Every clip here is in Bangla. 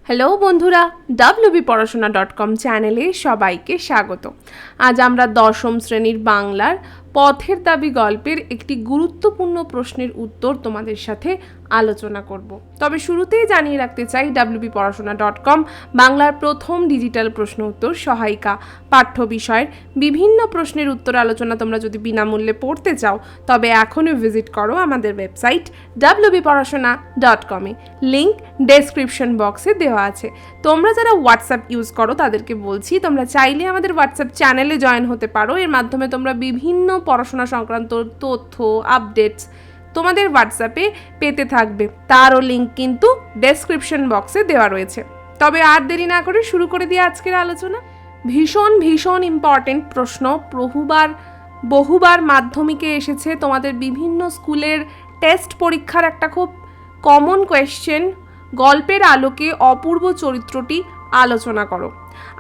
হ্যালো বন্ধুরা, wbporashona.com চ্যানেলে সবাইকে স্বাগত। আজ আমরা দশম শ্রেণীর বাংলার পথের দাবি গল্পের একটি গুরুত্বপূর্ণ প্রশ্নের উত্তর তোমাদের সাথে আলোচনা করব। তবে শুরুতেই জানিয়ে রাখতে চাই, wbporashona.com বাংলার প্রথম ডিজিটাল প্রশ্ন উত্তর সহায়িকা। পাঠ্য বিষয়ের বিভিন্ন প্রশ্নের উত্তর আলোচনা তোমরা যদি বিনামূল্যে পড়তে চাও তবে এখনই ভিজিট করো আমাদের ওয়েবসাইট wbporashona.com-এ। লিঙ্ক ডেসক্রিপশন বক্সে দেওয়া আছে। তোমরা যারা হোয়াটসঅ্যাপ ইউজ করো তাদেরকে বলছি, তোমরা চাইলে আমাদের হোয়াটসঅ্যাপ চ্যানেলে জয়েন হতে পারো। এর মাধ্যমে তোমরা বিভিন্ন পড়াশোনা সংক্রান্ত তথ্য আপডেটস তোমাদের হোয়াটসঅ্যাপে পেতে থাকবে। তারও লিঙ্ক কিন্তু ডেসক্রিপশন বক্সে দেওয়া রয়েছে। তবে আর দেরি না করে শুরু করে দিয়ে আজকের আলোচনা। ভীষণ ইম্পর্টেন্ট প্রশ্ন, বহুবার মাধ্যমিকে এসেছে। তোমাদের বিভিন্ন স্কুলের টেস্ট পরীক্ষার একটা খুব কমন কোয়েশ্চেন, গল্পের আলোকে অপূর্ব চরিত্রটি আলোচনা করো।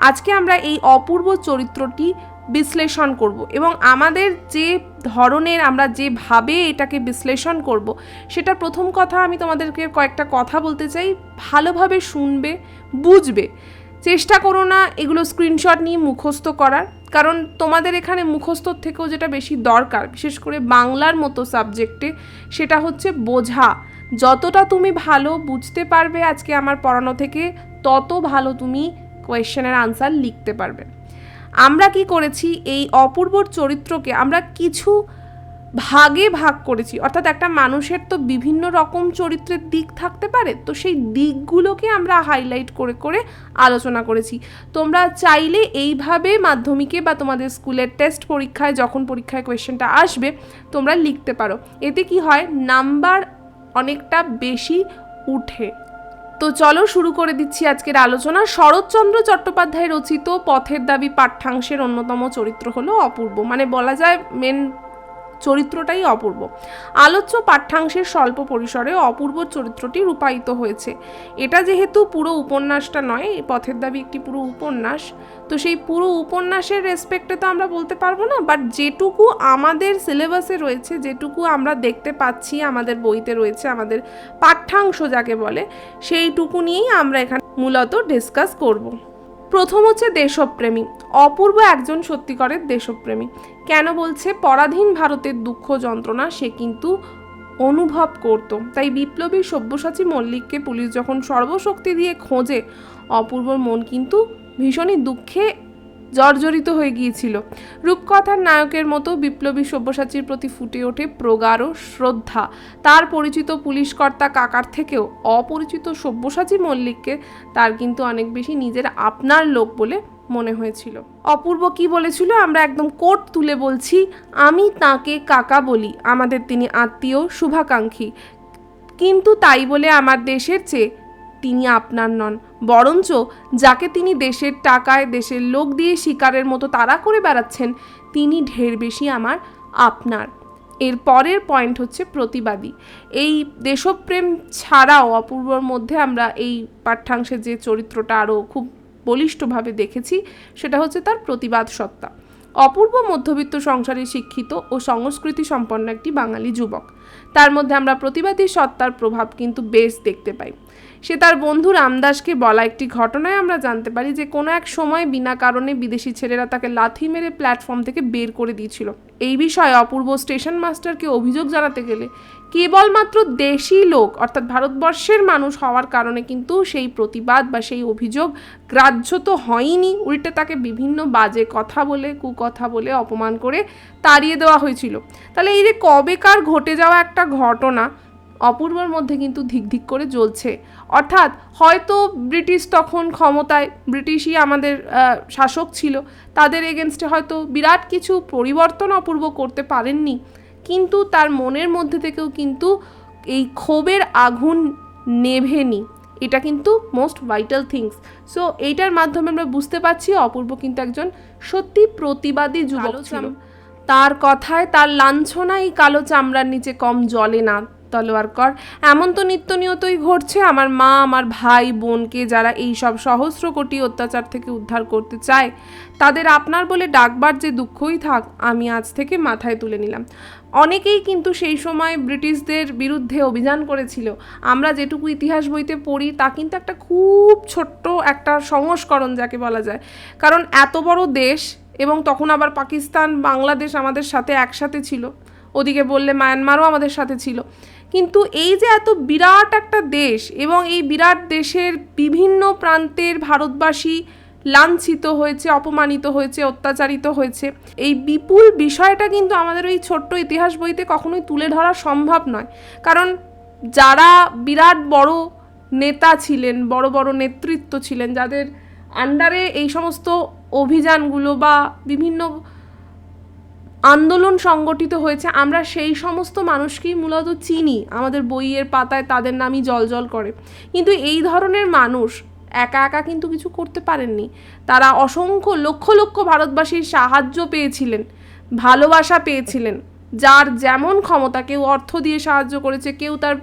আজকে আমরা এই অপূর্ব চরিত্রটি বিশ্লেষণ করব এবং আমাদের যে ধরনের, আমরা যেভাবে এটাকে বিশ্লেষণ করব, সেটা প্রথম কথা আমি তোমাদেরকে কয়েকটা কথা বলতে চাই। ভালোভাবে শুনবে, বুঝবে। চেষ্টা করো না এগুলো স্ক্রিনশট নিয়ে মুখস্থ করার, কারণ তোমাদের এখানে মুখস্থর থেকেও যেটা বেশি দরকার, বিশেষ করে বাংলার মতো সাবজেক্টে, সেটা হচ্ছে বোঝা। যতটা তুমি ভালো বুঝতে পারবে আজকে আমার পড়ানো থেকে, তত ভালো তুমি কোয়েশ্চেনের আনসার লিখতে পারবে। আমরা কি করেছি, এই অপূর্বর চরিত্রকে আমরা কিছু ভাগে ভাগ করেছি। অর্থাৎ একটা মানুষের তো বিভিন্ন রকম চরিত্রের দিক থাকতে পারে, তো সেই দিকগুলোকে আমরা হাইলাইট করে করে আলোচনা করেছি। তোমরা চাইলে এইভাবে মাধ্যমিকে বা তোমাদের স্কুলের টেস্ট পরীক্ষায়, যখন পরীক্ষায় কোয়েশ্চেনটা আসবে, তোমরা লিখতে পারো। এতে কি হয়, নাম্বার অনেকটা বেশি উঠে। তো চলো শুরু করে দিচ্ছি আজকের আলোচনা। শরৎচন্দ্র চট্টোপাধ্যায় রচিত পথের দাবি পাঠ্যাংশের অন্যতম চরিত্র হলো অপূর্ব, মানে বলা যায় মেন চরিত্রটাই অপূর্ব। আলোচ্য পাঠ্যাংশের স্বল্প পরিসরে অপূর্ব চরিত্রটি রূপায়িত হয়েছে। এটা যেহেতু পুরো উপন্যাসটা নয়, পথের দাবি একটি পুরো উপন্যাস, তো সেই পুরো উপন্যাসের রেসপেক্টে তো আমরা বলতে পারবো না, বাট যেটুকু আমাদের সিলেবাসে রয়েছে, যেটুকু আমরা দেখতে পাচ্ছি আমাদের বইতে রয়েছে, আমাদের পাঠ্যাংশ যাকে বলে, সেইটুকু নিয়েই আমরা এখানে মূলত ডিসকাস করব। প্রথম হচ্ছে দেশপ্রেমী। অপূর্ব একজন সত্যিকারের দেশপ্রেমী। কেন বলছে? পরাধীন ভারতের দুঃখ যন্ত্রণা সে কিন্তু অনুভব করত। তাই বিপ্লবী সব্যসাচী মল্লিককে পুলিশ যখন সর্বশক্তি দিয়ে খোঁজে, অপূর্বর মন কিন্তু ভীষণই দুঃখে জর্জরিত হয়ে গিয়েছিল। রূপকথার নায়কের মতো বিপ্লবী সব্যসাচীর প্রতি ফুটে ওঠে প্রগাঢ় শ্রদ্ধা। তার পরিচিত পুলিশকর্তা কাকার থেকেও অপরিচিত সব্যসাচী মল্লিককে তার কিন্তু অনেক বেশি নিজের আপনার লোক বলে মনে হয়েছিল। অপূর্ব কি বলেছিল, আমরা একদম কোট তুলে বলছি, আমি তাকে কাকা বলি, আমাদের তিনি আত্মীয় শুভাকাঙ্ক্ষী, কিন্তু তাই বলে আমার দেশের চেয়ে তিনি আপনার নন। বরঞ্চ যাকে তিনি দেশের টাকায়, দেশের লোক দিয়ে শিকারের মতো তাড়া করে বেড়াচ্ছেন, তিনি ঢের বেশি আমার আপনার। এর পরের পয়েন্ট হচ্ছে প্রতিবাদী। এই দেশপ্রেম ছাড়াও অপূর্বর মধ্যে আমরা এই পাঠ্যাংশে যে চরিত্রটা আরও খুব বলিষ্ঠভাবে দেখেছি, সেটা হচ্ছে তার প্রতিবাদ সত্তা। অপূর্ব মধ্যবিত্ত সংসারে শিক্ষিত ও সংস্কৃতি সম্পন্ন একটি বাঙালি যুবক। তার মধ্যে আমরা প্রতিবাদী সত্তার প্রভাব কিন্তু বেশ দেখতে পাই। সে তার বন্ধু রামদাসকে বলা একটি ঘটনায় আমরা জানতে পারি যে কোনো এক সময় বিনা কারণে বিদেশি ছেলেরা তাকে লাথি মেরে প্ল্যাটফর্ম থেকে বের করে দিয়েছিল। এই বিষয়ে অপূর্ব স্টেশন মাস্টারকে অভিযোগ জানাতে গেলে কেবলমাত্র দেশি লোক, অর্থাৎ ভারতবর্ষের মানুষ হওয়ার কারণে কিন্তু সেই প্রতিবাদ বা সেই অভিযোগ গ্রাহ্য তো হয়নি, উল্টে তাকে বিভিন্ন বাজে কথা বলে, কুকথা বলে, অপমান করে তাড়িয়ে দেওয়া হয়েছিল। তাহলে এই যে কবেকার ঘটে যাওয়া একটা ঘটনা, অপূর্বর মধ্যে কিন্তু ধিক করে জ্বলছে। অর্থাৎ হয়তো ব্রিটিশ তখন ক্ষমতায়, ব্রিটিশই আমাদের শাসক ছিল, তাদের এগেনস্টে হয়তো বিরাট কিছু পরিবর্তন অপূর্ব করতে পারেননি, কিন্তু তার মনের মধ্যে থেকেও কিন্তু এই ক্ষোভের আগুন নেভেনি। এটা কিন্তু মোস্ট ভাইটাল থিংস। সো এইটার মাধ্যমে আমরা বুঝতে পারছি অপূর্ব কিন্তু একজন সত্যি প্রতিবাদী যুবক ছিল। তার কথায়, তার লাঞ্ছনা এই কালো চামড়ার নিচে কম জ্বলে না। তলোয়ারকর। এমন তো নিত্য নিয়তই ঘটছে। আমার মা আমার ভাই বোনকে যারা এই সব সহস্র কোটি অত্যাচার থেকে উদ্ধার করতে চায়, তাদের আপনার বলে ডাকবার যে দুঃখই থাক, আমি আজ থেকে মাথায় তুলে নিলাম। অনেকেই কিন্তু সেই সময় ব্রিটিশদের বিরুদ্ধে অভিযান করেছিল। আমরা যেটুকু ইতিহাস বইতে পড়ি তা কিন্তু একটা খুব ছোট্ট একটা সংস্করণ যাকে বলা যায়। কারণ এত বড় দেশ, এবং তখন আবার পাকিস্তান বাংলাদেশ আমাদের সাথে একসাথে ছিল, ওদিকে বললে মায়ানমারও আমাদের সাথে ছিল। কিন্তু এই যে এত বিরাট একটা দেশ, এবং এই বিরাট দেশের বিভিন্ন প্রান্তের ভারতবাসী লাঞ্ছিত হয়েছে, অপমানিত হয়েছে, অত্যাচারিত হয়েছে, এই বিপুল বিষয়টা কিন্তু আমাদের ওই ছোট্ট ইতিহাস বইতে কখনোই তুলে ধরা সম্ভব নয়। কারণ যারা বিরাট বড় নেতা ছিলেন, বড় বড় নেতৃত্ব ছিলেন, যাদের আন্ডারে এই সমস্ত অভিযানগুলো বা বিভিন্ন আন্দোলন সংগঠিত হয়েছে, আমরা সেই সমস্ত মানুষকেই মূলত চিনি, আমাদের বইয়ের পাতায় তাদের নামই জলজল করে। কিন্তু এই ধরনের মানুষ একা একা কিন্তু কিছু করতে পারেননি। তারা অসংখ্য লক্ষ লক্ষ ভারতবাসীর সাহায্য পেয়েছিলেন, ভালোবাসা পেয়েছিলেন। যার যেমন ক্ষমতা, কেউ অর্থ দিয়ে সাহায্য করেছে, কেউ তার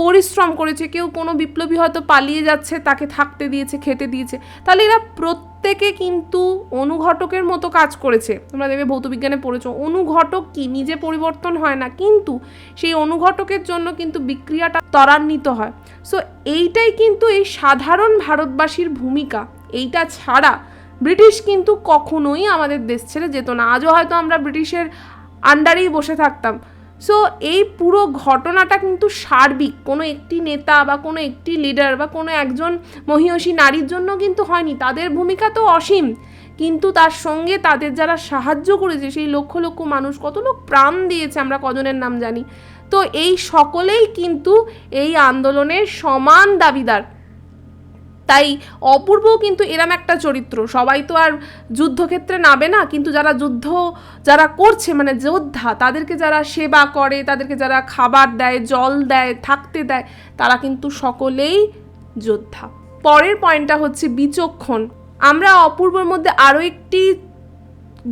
পরিশ্রম করেছে, কেউ কোনো বিপ্লবী হয়তো পালিয়ে যাচ্ছে তাকে থাকতে দিয়েছে, খেতে দিয়েছে। তাহলে এরা প্রত্যেকে কিন্তু অনুঘটকের মতো কাজ করেছে। তোমরা দেখবে ভৌতবিজ্ঞানে পড়েছো, অনুঘটক কি নিজে পরিবর্তন হয় না, কিন্তু সেই অনুঘটকের জন্য কিন্তু বিক্রিয়াটা ত্বরান্বিত হয়। সো এইটাই কিন্তু এই সাধারণ ভারতবাসীর ভূমিকা। এইটা ছাড়া ব্রিটিশ কিন্তু কখনোই আমাদের দেশ ছেড়ে যেত না। আজও হয়তো আমরা ব্রিটিশের আন্ডারেই বসে থাকতাম। সো এই পুরো ঘটনাটা কিন্তু সার্বিক, কোনো একটি নেতা বা কোনো একটি লিডার বা কোনো একজন মহিয়সী নারীর জন্য কিন্তু হয়নি। তাদের ভূমিকা তো অসীম, কিন্তু তার সঙ্গে তাদের যারা সাহায্য করেছে সেই লক্ষ লক্ষ মানুষ, কত লোক প্রাণ দিয়েছে আমরা কজনের নাম জানি। তো এই সকলেই কিন্তু এই আন্দোলনের সমান দাবিদার। তাই অপূর্বও কিন্তু এরম একটা চরিত্র। সবাই তো আর যুদ্ধক্ষেত্রে নামে না, কিন্তু যারা করছে মানে যোদ্ধা, তাদেরকে যারা সেবা করে, তাদেরকে যারা খাবার দেয়, জল দেয়, থাকতে দেয়, তারা কিন্তু সকলেই যোদ্ধা। পরের পয়েন্টটা হচ্ছে বিচক্ষণ। আমরা অপূর্বর মধ্যে আরও একটি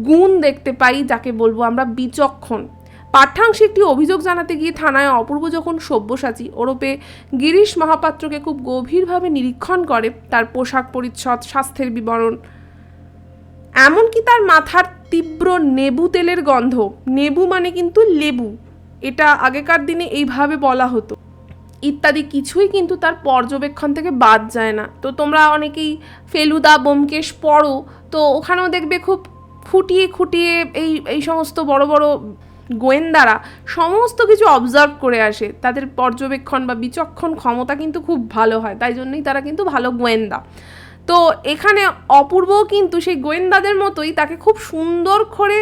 গুণ দেখতে পাই যাকে বলবো আমরা বিচক্ষণ। পাঠ্যাংশে একটি অভিযোগ জানাতে গিয়ে থানায় অপূর্ব যখন সব্যসাচী ওরপে গিরিশ মহাপাত্রকে খুব গভীরভাবে নিরীক্ষণ করে, তার পোশাক পরিচ্ছদ, স্বাস্থ্যের বিবরণ, এমনকি তার মাথার তীব্র নেবু তেলের গন্ধ, নেবু মানে কিন্তু লেবু, এটা আগেকার দিনে এইভাবে বলা হতো, ইত্যাদি কিছুই কিন্তু তার পর্যবেক্ষণ থেকে বাদ যায় না। তো তোমরা অনেকেই ফেলুদা ব্যোমকেশ পড়ো, তো ওখানেও দেখবে খুব খুঁটিয়ে খুঁটিয়ে এই সমস্ত বড় বড় গোয়েন্দারা সমস্ত কিছু অবজার্ভ করে আসে। তাদের পর্যবেক্ষণ বা বিচক্ষণ ক্ষমতা কিন্তু খুব ভালো হয়, তাই জন্যই তারা কিন্তু ভালো গোয়েন্দা। তো এখানে অপূর্বও কিন্তু সেই গোয়েন্দাদের মতোই তাকে খুব সুন্দর করে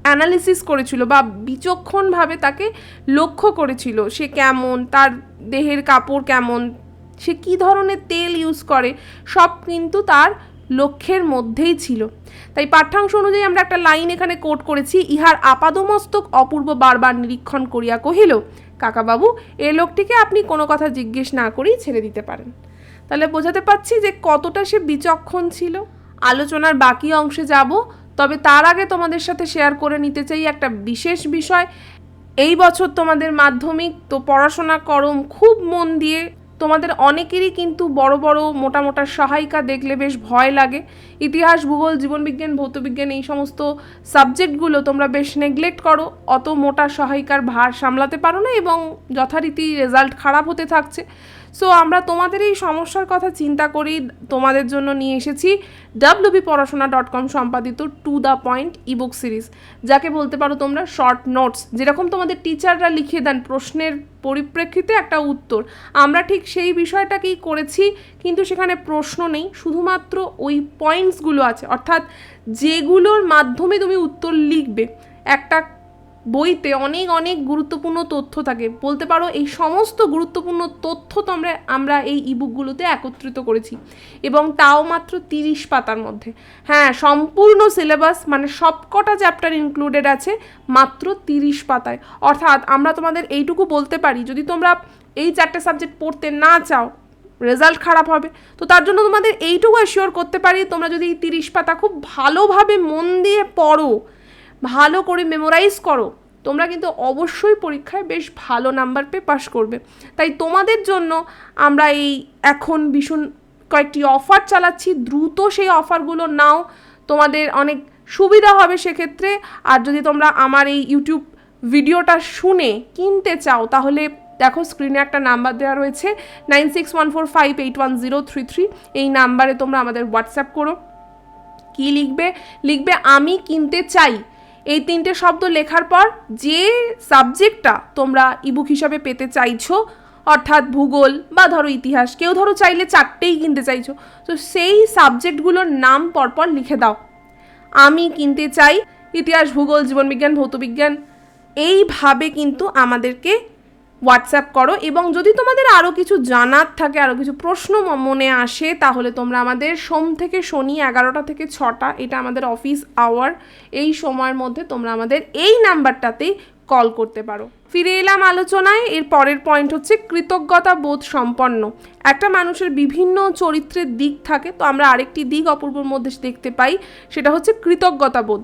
অ্যানালিসিস করেছিল বা বিচক্ষণভাবে তাকে লক্ষ্য করেছিল। সে কেমন, তার দেহের কাপড় কেমন, সে কী ধরনের তেল ইউজ করে, সব কিন্তু তার লক্ষ্যের মধ্যেই ছিল। তাই পাঠ্যাংশ অনুযায়ী আমরা একটা লাইন এখানে কোট করেছি, ইহার আপাদমস্তক অপূর্ব বারবার নিরীক্ষণ করিয়া কহিল, কাকাবাবু এ লোকটিকে আপনি কোনো কথা জিজ্ঞেস না করেই ছেড়ে দিতে পারেন। তাহলে বোঝাতে পারছি যে কতটা সে বিচক্ষণ ছিল। আলোচনার বাকি অংশে যাব, তবে তার আগে তোমাদের সাথে শেয়ার করে নিতে চাই একটা বিশেষ বিষয়। এই বছর তোমাদের মাধ্যমিক, তো পড়াশোনা করো খুব মন দিয়ে। তোমাদের অনেকেরই কিন্তু বড় বড় মোটা মোটা সহায়িকা দেখলে বেশ ভয় লাগে। ইতিহাস, ভূগোল, জীবনবিজ্ঞান, ভৌতবিজ্ঞান এই সমস্ত সাবজেক্টগুলো তোমরা বেশ নেগলেক্ট করো, অত মোটা সহায়িকার ভার সামলাতে পারো না এবং যথারীতি রেজাল্ট খারাপ হতে থাকছে। সো আমরা তোমাদের এই সমস্যার কথা চিন্তা করেই তোমাদের জন্য নিয়ে এসেছি wbporashona.com সম্পাদিত to the point ebook series, যাকে বলতে পারো তোমরা শর্ট নোটস। যেরকম তোমাদের টিচাররা লিখিয়ে দেন প্রশ্নের পরিপ্রেক্ষিতে একটা উত্তর, আমরা ঠিক সেই বিষয়টাকেই করেছি, কিন্তু সেখানে প্রশ্ন নেই, শুধুমাত্র ওই পয়েন্টসগুলো আছে, অর্থাৎ যেগুলোর মাধ্যমে তুমি উত্তর লিখবে। একটা বইতে অনেক অনেক গুরুত্বপূর্ণ তথ্য থাকে, বলতে পারো এই সমস্ত গুরুত্বপূর্ণ তথ্য তো আমরা এই ইবুকগুলোতে একত্রিত করেছি, এবং তাও মাত্র 30 পাতার মধ্যে। হ্যাঁ, সম্পূর্ণ সিলেবাস মানে সবকটা চ্যাপ্টার ইনক্লুডেড আছে মাত্র 30 পাতায়। অর্থাৎ আমরা তোমাদের এইটুকু বলতে পারি, যদি তোমরা এই 4টে সাবজেক্ট পড়তে না চাও, রেজাল্ট খারাপ হবে। তো তার জন্য তোমাদের এইটুকু অ্যাসিওর করতে পারি, তোমরা যদি এই 30 পাতা খুব ভালোভাবে মন দিয়ে পড়ো, ভালো করে মেমোরাইজ করো, তোমরা কিন্তু অবশ্যই পরীক্ষায় বেশ ভালো নাম্বার পেয়ে পাশ করবে। তাই তোমাদের জন্য আমরা এখন ভীষণ কয়েকটি অফার চালাচ্ছি, দ্রুত সেই অফারগুলো নাও, তোমাদের অনেক সুবিধা হবে সেক্ষেত্রে। আর যদি তোমরা আমার এই ইউটিউব ভিডিওটা শুনে কিনতে চাও তাহলে দেখো স্ক্রিনে একটা নাম্বার দেওয়া রয়েছে 9614581033, এই নাম্বারে তোমরা আমাদের হোয়াটসঅ্যাপ করো। কি লিখবে আমি কিনতে চাই, এই 3টে শব্দ লেখার পর যে সাবজেক্টটা তোমরা ইবুক হিসাবে পেতে চাইছো, অর্থাৎ ভূগোল বা ধরো ইতিহাস, কেউ ধরো চাইলে 4টেই কিনতে চাইছো, তো সেই সাবজেক্টগুলোর নাম পরপর লিখে দাও। আমি কিনতে চাই ইতিহাস, ভূগোল, জীবনবিজ্ঞান, ভৌতবিজ্ঞান, এইভাবে কিন্তু আমাদেরকে হোয়াটসঅ্যাপ করো। এবং যদি তোমাদের আরও কিছু জানার থাকে, আরও কিছু প্রশ্ন মনে আসে, তাহলে তোমরা আমাদের সোম থেকে শনি 11টা থেকে 6টা, এটা আমাদের অফিস আওয়ার, এই সময়ের মধ্যে তোমরা আমাদের এই নাম্বারটাতেই কল করতে পারো। ফিরে এলাম আলোচনায়। এর পরের পয়েন্ট হচ্ছে কৃতজ্ঞতা বোধ সম্পন্ন। একটা মানুষের বিভিন্ন চরিত্রের দিক থাকে, তো আমরা আরেকটি দিক অপূর্বর মধ্যে দেখতে পাই, সেটা হচ্ছে কৃতজ্ঞতা বোধ।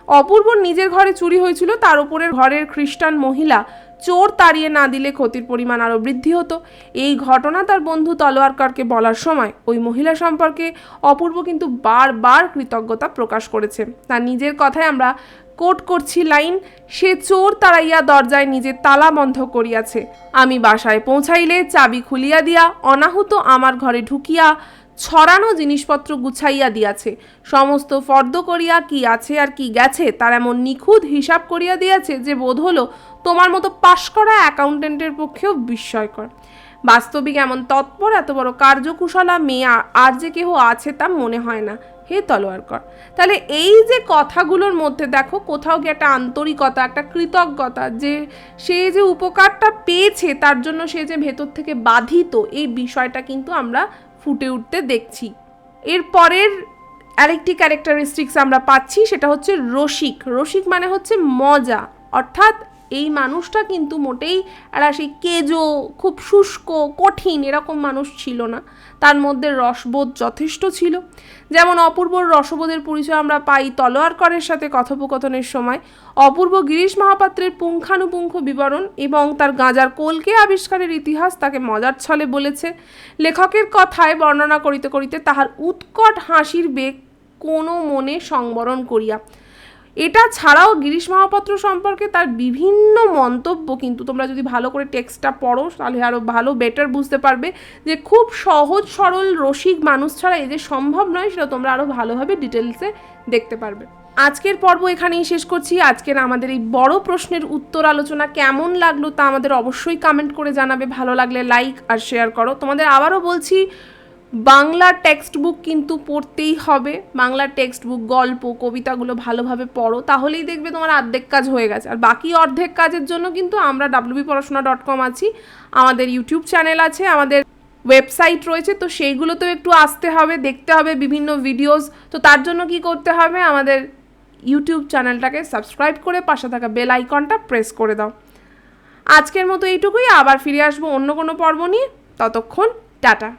অপূর্বর নিজের ঘরে চুরি হয়েছিল, তার উপরের ঘরের খ্রিস্টান মহিলা চোর তাড়িয়ে না দিলে ক্ষতির পরিমাণ আরও বৃদ্ধি হতো। এই ঘটনা তার বন্ধু তলোয়ারকারকে বলার সময় ওই মহিলা সম্পর্কে অপূর্ব কিন্তু বারবার কৃতজ্ঞতা প্রকাশ করেছে। তার নিজের কথায় আমরা কোট করছি লাইন, সে চোর তাড়াইয়া দরজায় নিজের তালা বন্ধ করিয়াছে, আমি বাসায় পৌঁছাইলে চাবি খুলিয়া দিয়া অনাহুত আমার ঘরে ঢুকিয়া ছড়ানো জিনিসপত্র গুছাইয়া দিয়াছে, সমস্ত ফর্দ করিয়া কি আছে আর কি গেছে তার এমন নিখুঁত হিসাব করিয়া দিয়াছে যে বোধ হলো তোমার মতো পাশ করা অ্যাকাউন্টেন্টের পক্ষেও বিস্ময়কর। বাস্তবিক এমন তৎপর এত বড় কার্যকুশলা মেয়ে আর যে কেহ আছে তা মনে হয় না, হে তলোয়ারকর। তাহলে এই যে কথাগুলোর মধ্যে দেখো কোথাও গিয়ে একটা আন্তরিকতা, একটা কৃতজ্ঞতা, যে সে যে উপকারটা পেয়েছে তার জন্য সে যে ভেতর থেকে বাধিত, এই বিষয়টা কিন্তু আমরা ফুটে উঠতে দেখছি। এর পরের আরেকটি ক্যারেক্টারিস্টিক্স আমরা পাচ্ছি, সেটা হচ্ছে রসিক। রসিক মানে হচ্ছে মজা, অর্থাৎ এই মানুষটা কিন্তু মোটেই আর সেই কেজো, খুব শুষ্ক, কঠিন এরকম মানুষ ছিল না, তার মধ্যে রসবোধ যথেষ্ট ছিল। যেমন অপূর্বর রসবোধের পরিচয় আমরা পাই তলোয়ারকরের সাথে কথোপকথনের সময়। অপূর্ব গিরিশ মহাপাত্রের পুঙ্খানুপুঙ্খ বিবরণ এবং তার গাঁজার কলকে আবিষ্কারের ইতিহাস তাকে মজার ছলে বলেছে। লেখকের কথায় বর্ণনা করিতে করিতে তাহার উৎকট হাসির বেগ কোনো মনে সংবরণ করিয়া। এটা ছাড়াও গিরিশ মহাপাত্র সম্পর্কে তার বিভিন্ন মন্তব্য কিন্তু তোমরা যদি ভালো করে টেক্সটটা পড়ো তাহলে আরও ভালো বেটার বুঝতে পারবে যে খুব সহজ সরল রসিক মানুষ ছাড়া এই যে সম্ভব নয়, সেটা তোমরা আরও ভালোভাবে ডিটেলসে দেখতে পারবে। আজকের পর্ব এখানেই শেষ করছি। আজকের আমাদের এই বড় প্রশ্নের উত্তর আলোচনা কেমন লাগলো তা আমাদের অবশ্যই কমেন্ট করে জানাবে। ভালো লাগলে লাইক আর শেয়ার করো। তোমাদের আবারও বলছি, বাংলা টেক্সট বুক কিন্তু পড়তেই হবে। বাংলা টেক্সট বুক, গল্প, কবিতাগুলো ভালোভাবে পড়ো, তাহলেই দেখবে তোমার অর্ধেক কাজ হয়ে গেছে। আর বাকি অর্ধেক কাজের জন্য কিন্তু আমরা wbporashona.com আছি, আমাদের ইউটিউব চ্যানেল আছে, আমাদের ওয়েবসাইট রয়েছে, তো সেইগুলোতেও একটু আসতে হবে, দেখতে হবে বিভিন্ন ভিডিওস। তো তার জন্য কি করতে হবে, আমাদের ইউটিউব চ্যানেলটাকে সাবস্ক্রাইব করে পাশে থাকা বেল আইকনটা প্রেস করে দাও। আজকের মতো এইটুকুই, আবার ফিরে আসবো অন্য কোনো পর্ব নিয়ে। ততক্ষণ টাটা।